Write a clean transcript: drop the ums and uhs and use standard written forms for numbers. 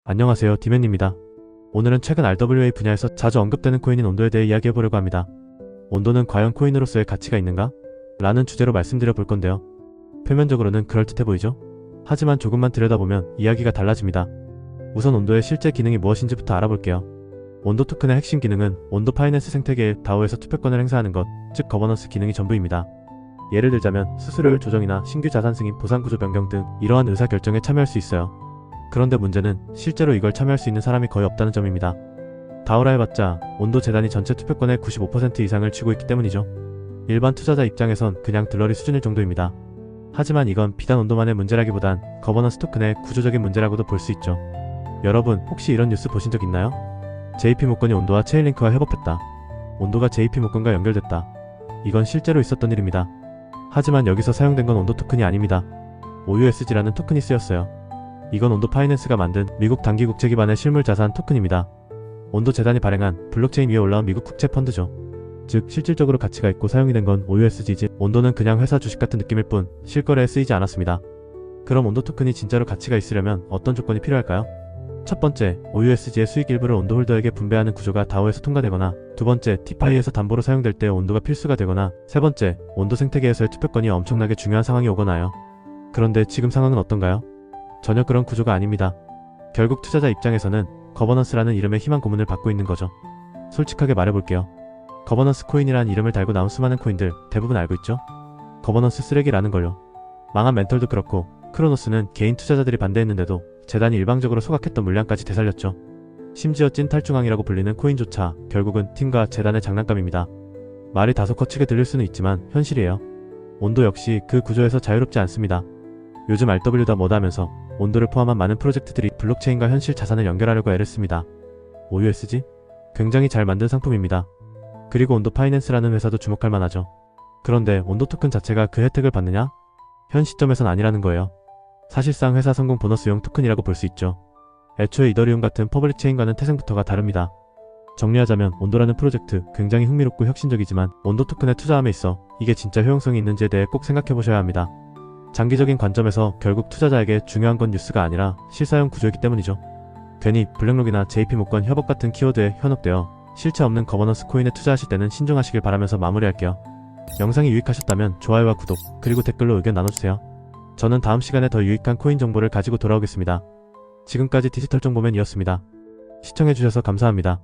안녕하세요, 디맨입니다. 오늘은 최근 RWA 분야에서 자주 언급되는 코인인 온도에 대해 이야기해보려고 합니다. 온도는 과연 코인으로서의 가치가 있는가? 라는 주제로 말씀드려 볼 건데요. 표면적으로는 그럴듯해 보이죠? 하지만 조금만 들여다보면 이야기가 달라집니다. 우선 온도의 실제 기능이 무엇인지부터 알아볼게요. 온도 토큰의 핵심 기능은 온도 파이낸스 생태계의 다오에서 투표권을 행사하는 것, 즉 거버넌스 기능이 전부입니다. 예를 들자면 수수료율 조정이나 신규 자산 승인, 보상 구조 변경 등 이러한 의사결정에 참여할 수 있어요. 그런데 문제는 실제로 이걸 참여할 수 있는 사람이 거의 없다는 점입니다. 다오라 해봤자 온도 재단이 전체 투표권의 95% 이상을 쥐고 있기 때문이죠. 일반 투자자 입장에선 그냥 들러리 수준일 정도입니다. 하지만 이건 비단 온도만의 문제라기보단 거버넌스 토큰의 구조적인 문제라고도 볼 수 있죠. 여러분 혹시 이런 뉴스 보신 적 있나요? JP 모건이 온도와 체인링크와 협업했다. 온도가 JP 모건과 연결됐다. 이건 실제로 있었던 일입니다. 하지만 여기서 사용된 건 온도 토큰이 아닙니다. OUSG라는 토큰이 쓰였어요. 이건 온도 파이낸스가 만든 미국 단기 국채 기반의 실물 자산 토큰입니다. 온도 재단이 발행한 블록체인 위에 올라온 미국 국채 펀드죠. 즉 실질적으로 가치가 있고 사용이 된 건 OUSG지 온도는 그냥 회사 주식 같은 느낌일 뿐 실거래에 쓰이지 않았습니다. 그럼 온도 토큰이 진짜로 가치가 있으려면 어떤 조건이 필요할까요? 첫 번째, OUSG의 수익 일부를 온도 홀더에게 분배하는 구조가 다오에서 통과되거나, 두 번째, 티파이에서 담보로 사용될 때 온도가 필수가 되거나, 세 번째, 온도 생태계에서의 투표권이 엄청나게 중요한 상황이 오거나요. 그런데 지금 상황은 어떤가요? 전혀 그런 구조가 아닙니다. 결국 투자자 입장에서는 거버넌스라는 이름의 희망 고문을 받고 있는 거죠. 솔직하게 말해볼게요. 거버넌스 코인이란 이름을 달고 나온 수많은 코인들 대부분 알고 있죠? 거버넌스 쓰레기라는 걸요. 망한 멘털도 그렇고 크로노스는 개인 투자자들이 반대했는데도 재단이 일방적으로 소각했던 물량까지 되살렸죠. 심지어 찐 탈중앙이라고 불리는 코인조차 결국은 팀과 재단의 장난감입니다. 말이 다소 거치게 들릴 수는 있지만 현실이에요. 온도 역시 그 구조에서 자유롭지 않습니다. 요즘 RW다 뭐다 하면서 온도를 포함한 많은 프로젝트들이 블록체인과 현실 자산을 연결하려고 애를 씁니다. OUSG? 굉장히 잘 만든 상품입니다. 그리고 온도 파이낸스라는 회사도 주목할 만하죠. 그런데 온도 토큰 자체가 그 혜택을 받느냐? 현 시점에선 아니라는 거예요. 사실상 회사 성공 보너스용 토큰이라고 볼 수 있죠. 애초에 이더리움 같은 퍼블릭 체인과는 태생부터가 다릅니다. 정리하자면 온도라는 프로젝트 굉장히 흥미롭고 혁신적이지만 온도 토큰에 투자함에 있어 이게 진짜 효용성이 있는지에 대해 꼭 생각해보셔야 합니다. 장기적인 관점에서 결국 투자자에게 중요한 건 뉴스가 아니라 실사용 구조이기 때문이죠. 괜히 블랙록이나 JP 모건 협업 같은 키워드에 현혹되어 실체 없는 거버넌스 코인에 투자하실 때는 신중하시길 바라면서 마무리할게요. 영상이 유익하셨다면 좋아요와 구독, 그리고 댓글로 의견 나눠주세요. 저는 다음 시간에 더 유익한 코인 정보를 가지고 돌아오겠습니다. 지금까지 디지털 정보맨이었습니다. 시청해주셔서 감사합니다.